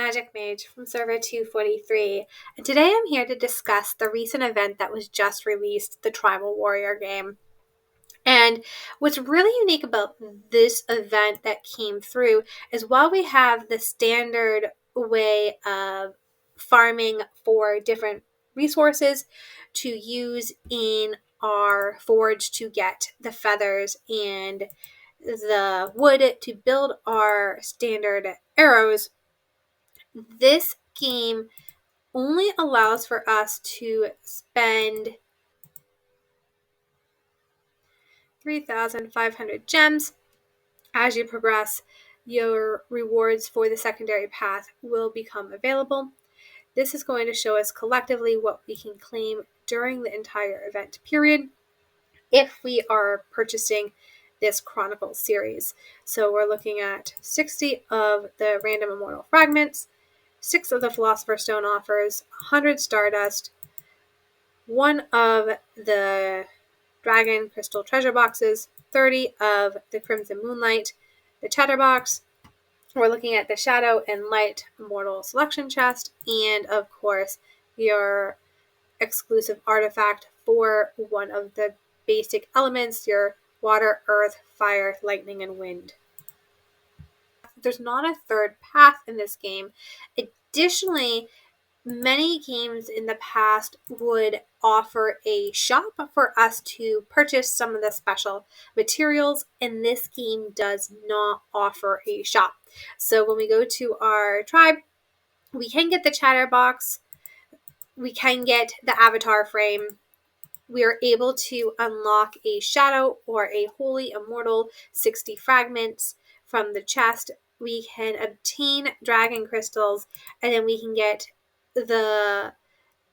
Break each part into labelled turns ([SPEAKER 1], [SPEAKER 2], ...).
[SPEAKER 1] Magic Mage from server 243, and today I'm here to discuss the recent event that was just released, the Tribal Warrior game. And what's really unique about this event that came through is while we have the standard way of farming for different resources to use in our forge to get the feathers and the wood to build our standard arrows, this game only allows for us to spend 3,500 gems. As you progress, your rewards for the secondary path will become available. This is going to show us collectively what we can claim during the entire event period if we are purchasing this Chronicle series. So we're looking at 60 of the random immortal fragments, 6 of the Philosopher's Stone offers, 100 Stardust, 1 of the Dragon Crystal treasure boxes, 30 of the Crimson Moonlight, the Chatterbox. We're looking at the Shadow and Light Immortal Selection Chest, and of course, your exclusive artifact for one of the basic elements, your water, earth, fire, lightning, and wind. There's not a third path in this game. Additionally, many games in the past would offer a shop for us to purchase some of the special materials, and this game does not offer a shop. So when we go to our tribe, we can get the chatterbox, we can get the avatar frame, we are able to unlock a shadow or a holy immortal 60 fragments from the chest. We can obtain dragon crystals, and then we can get the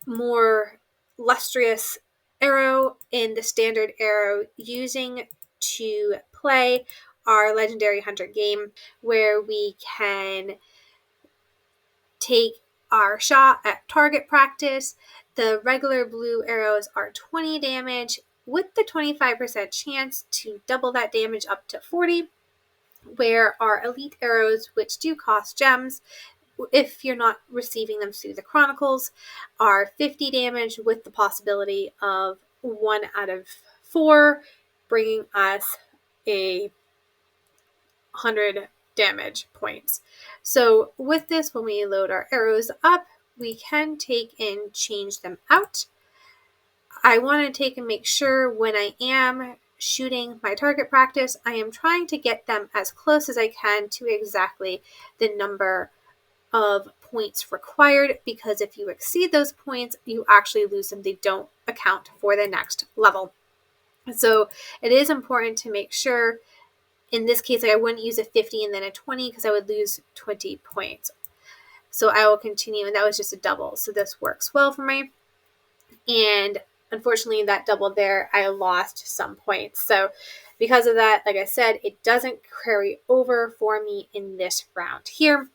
[SPEAKER 1] more lustrous arrow and the standard arrow using to play our legendary hunter game, where we can take our shot at target practice. The regular blue arrows are 20 damage with the 25% chance to double that damage up to 40, where our elite arrows, which do cost gems if you're not receiving them through the Chronicles, are 50 damage with the possibility of 1 out of 4, bringing us a 100 damage points. So with this, when we load our arrows up, we can take and change them out. I want to take and make sure when I am shooting my target practice, I am trying to get them as close as I can to exactly the number of points required, because if you exceed those points, you actually lose them. They don't account for the next level. So it is important to make sure. In this case, I wouldn't use a 50 and then a 20 because I would lose 20 points. So I will continue, and that was just a double. So this works well for me. And unfortunately, that double there, I lost some points. So because of that, like I said, it doesn't carry over for me in this round here.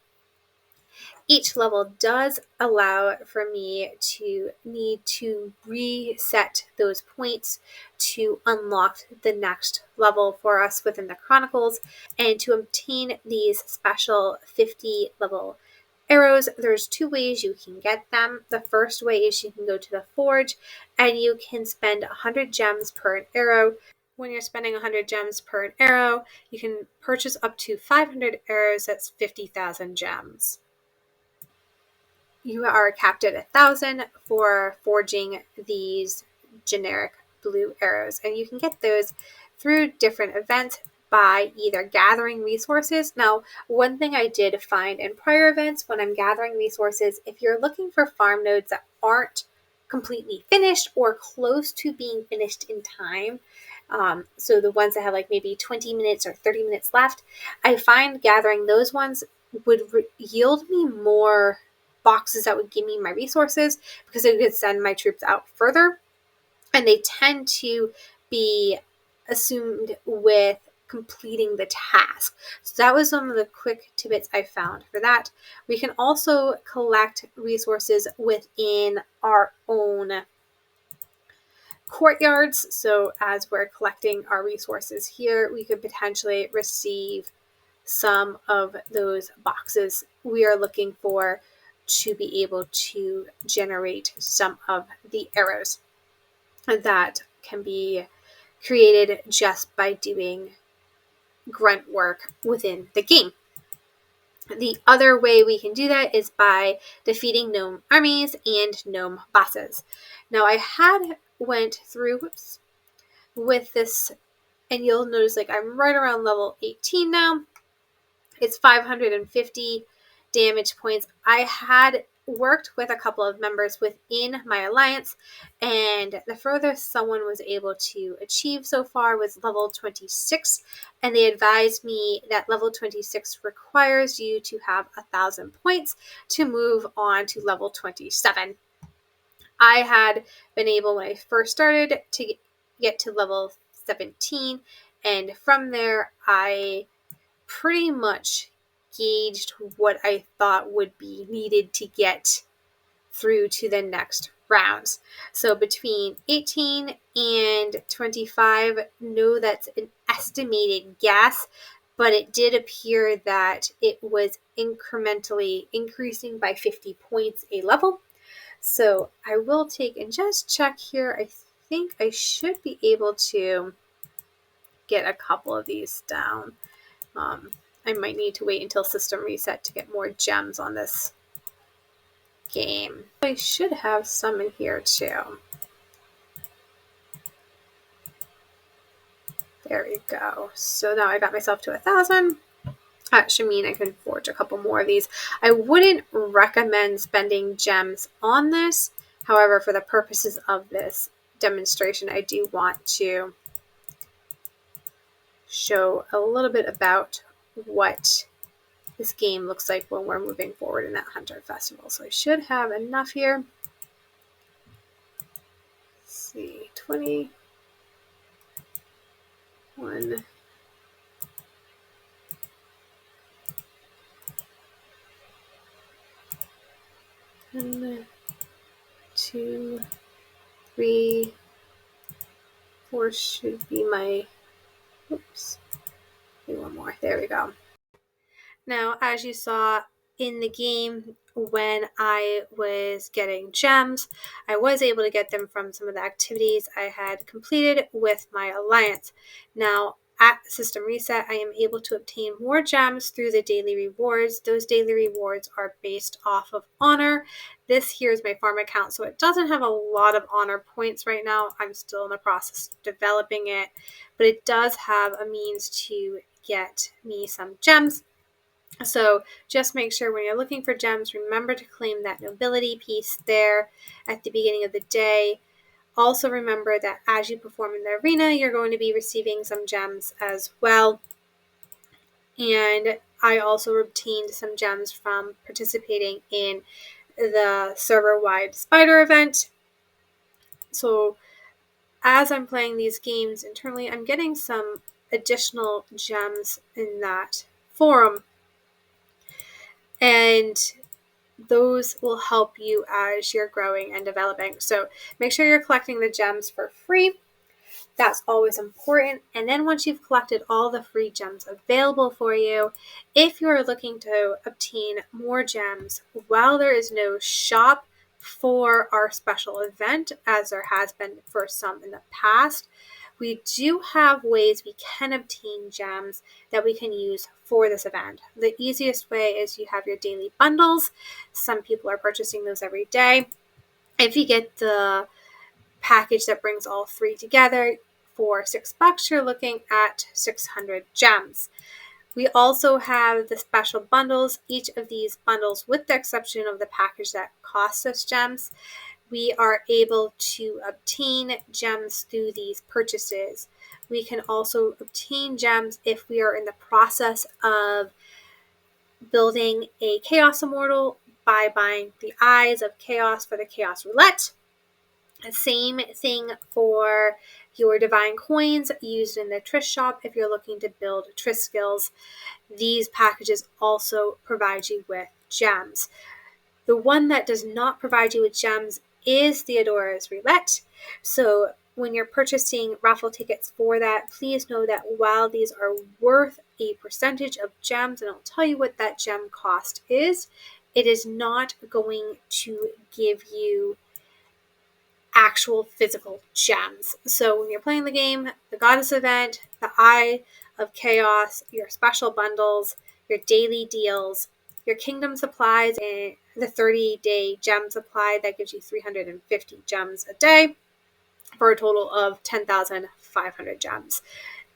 [SPEAKER 1] Each level does allow for me to need to reset those points to unlock the next level for us within the Chronicles. And to obtain these special 50 level arrows, there's 2 ways you can get them. The first way is you can go to the forge and you can spend 100 gems per arrow. When you're spending 100 gems per arrow, you can purchase up to 500 arrows. That's 50,000 gems. You are capped at 1,000 for forging these generic blue arrows, and you can get those through different events by either gathering resources. Now, one thing I did find in prior events when I'm gathering resources, if you're looking for farm nodes that aren't completely finished or close to being finished in time, so the ones that have like maybe 20 minutes or 30 minutes left, I find gathering those ones would yield me more boxes that would give me my resources, because it could send my troops out further, and they tend to be assumed with completing the task. So that was some of the quick tidbits I found for that. We can also collect resources within our own courtyards. So as we're collecting our resources here, we could potentially receive some of those boxes we are looking for to be able to generate some of the arrows that can be created just by doing grunt work within the game. The other way we can do that is by defeating gnome armies and gnome bosses. Now I had went through with this, and you'll notice like I'm right around level 18 now. It's 550 damage points. I had worked with a couple of members within my alliance, and the furthest someone was able to achieve so far was level 26, and they advised me that level 26 requires you to have 1,000 points to move on to level 27. I had been able, when I first started, to get to level 17, and from there I pretty much gauged what I thought would be needed to get through to the next rounds. So between 18 and 25, no, that's an estimated guess, but it did appear that it was incrementally increasing by 50 points a level. So I will take and just check here. I think I should be able to get a couple of these down. I might need to wait until system reset to get more gems on this game. I should have some in here too. There we go. So now I got myself to 1,000. That should mean I can forge a couple more of these. I wouldn't recommend spending gems on this. However, for the purposes of this demonstration, I do want to show a little bit about what this game looks like when we're moving forward in that Hunter Festival. So I should have enough here. Let's see, 21. One, 2, 3, 4 should be my, oops, maybe one more. There we go. Now, as you saw in the game, when I was getting gems, I was able to get them from some of the activities I had completed with my alliance. Now, at System Reset, I am able to obtain more gems through the daily rewards. Those daily rewards are based off of honor. This here is my farm account, so it doesn't have a lot of honor points right now. I'm still in the process of developing it, but it does have a means to get me some gems. So just make sure when you're looking for gems, remember to claim that nobility piece there at the beginning of the day. Also remember that as you perform in the arena, you're going to be receiving some gems as well. And I also obtained some gems from participating in the server-wide spider event. So as I'm playing these games internally, I'm getting some additional gems in that forum. And those will help you as you're growing and developing. So make sure you're collecting the gems for free. That's always important. And then once you've collected all the free gems available for you, if you're looking to obtain more gems while there is no shop for our special event, as there has been for some in the past, we do have ways we can obtain gems that we can use for this event. The easiest way is you have your daily bundles. Some people are purchasing those every day. If you get the package that brings all three together for $6, you're looking at 600 gems. We also have the special bundles. Each of these bundles, with the exception of the package that costs us gems, we are able to obtain gems through these purchases. We can also obtain gems if we are in the process of building a Chaos Immortal by buying the Eyes of Chaos for the Chaos Roulette. Same thing for your Divine Coins used in the Triss shop if you're looking to build Triss skills. These packages also provide you with gems. The one that does not provide you with gems is Theodora's Roulette. So when you're purchasing raffle tickets for that, please know that while these are worth a percentage of gems, and I'll tell you what that gem cost is, it is not going to give you actual physical gems. So when you're playing the game, the Goddess event, the Eye of Chaos, your special bundles, your daily deals, your kingdom supplies, and the 30-day gem supply that gives you 350 gems a day for a total of 10,500 gems.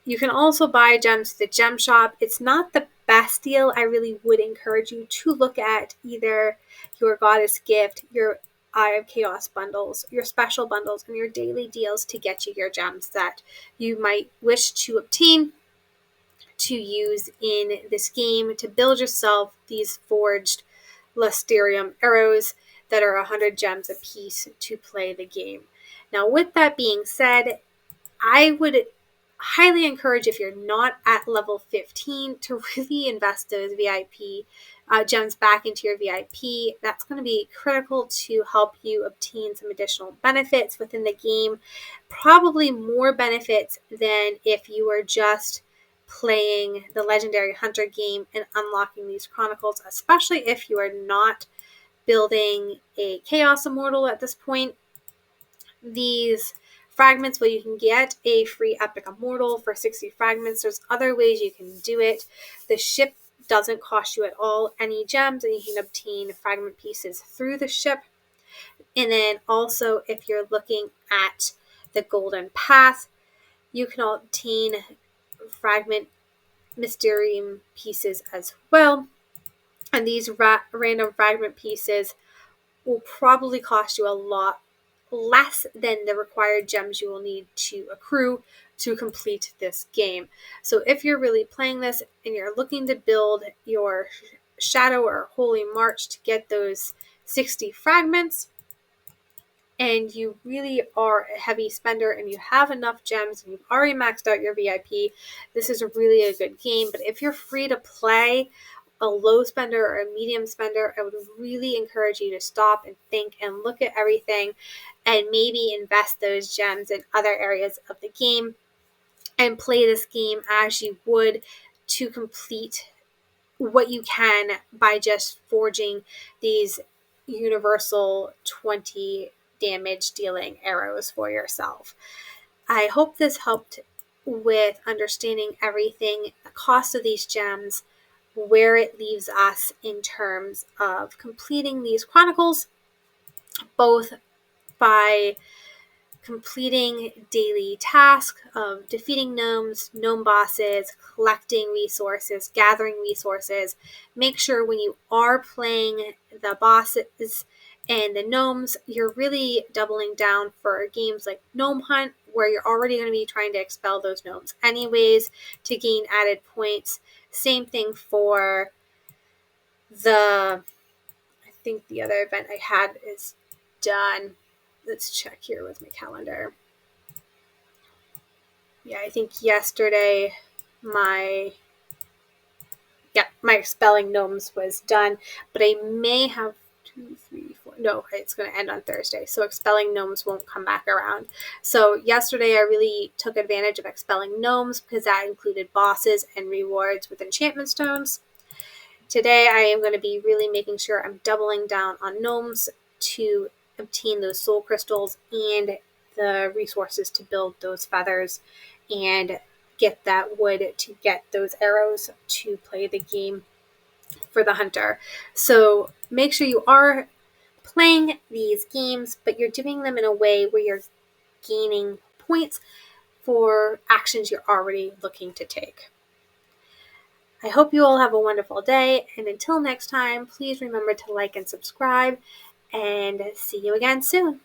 [SPEAKER 1] You can also buy gems at the gem shop. It's not the best deal. I really would encourage you to look at either your Goddess gift, your Eye of Chaos bundles, your special bundles, and your daily deals to get you your gems that you might wish to obtain to use in this game to build yourself these forged Lusterium arrows that are 100 gems a piece to play the game. Now, with that being said, I would highly encourage, if you're not at level 15, to really invest those VIP gems back into your VIP. That's going to be critical to help you obtain some additional benefits within the game, probably more benefits than if you were just playing the Legendary Hunter game and unlocking these chronicles, especially if you are not building a Chaos Immortal at this point. These fragments, well, you can get a free Epic Immortal for 60 fragments. There's other ways you can do it. The ship doesn't cost you at all any gems, and you can obtain fragment pieces through the ship. And then also, if you're looking at the Golden Path, you can obtain fragment Mysterium pieces as well. And these random fragment pieces will probably cost you a lot less than the required gems you will need to accrue to complete this game. So if you're really playing this and you're looking to build your Shadow or Holy March to get those 60 fragments, and you really are a heavy spender and you have enough gems and you've already maxed out your VIP, this is really a good game. But if you're free to play, a low spender or a medium spender, I would really encourage you to stop and think and look at everything and maybe invest those gems in other areas of the game and play this game as you would to complete what you can by just forging these universal 20 damage dealing arrows for yourself. I hope this helped with understanding everything, the cost of these gems, where it leaves us in terms of completing these chronicles, both by completing daily tasks of defeating gnomes, gnome bosses, collecting resources, gathering resources. Make sure when you are playing the bosses and the gnomes, you're really doubling down for games like Gnome Hunt, where you're already going to be trying to expel those gnomes anyways to gain added points. Same thing for I think the other event I had is done. Let's check here with my calendar. Yeah, I think yesterday my expelling gnomes was done, but I may have 2, 3, 4. No, it's going to end on Thursday, so expelling gnomes won't come back around. So yesterday I really took advantage of expelling gnomes because that included bosses and rewards with enchantment stones. Today I am going to be really making sure I'm doubling down on gnomes to obtain those soul crystals and the resources to build those feathers and get that wood to get those arrows to play the game for the hunter. So make sure you are playing these games, but you're doing them in a way where you're gaining points for actions you're already looking to take. I hope you all have a wonderful day, and until next time, please remember to like and subscribe, and see you again soon.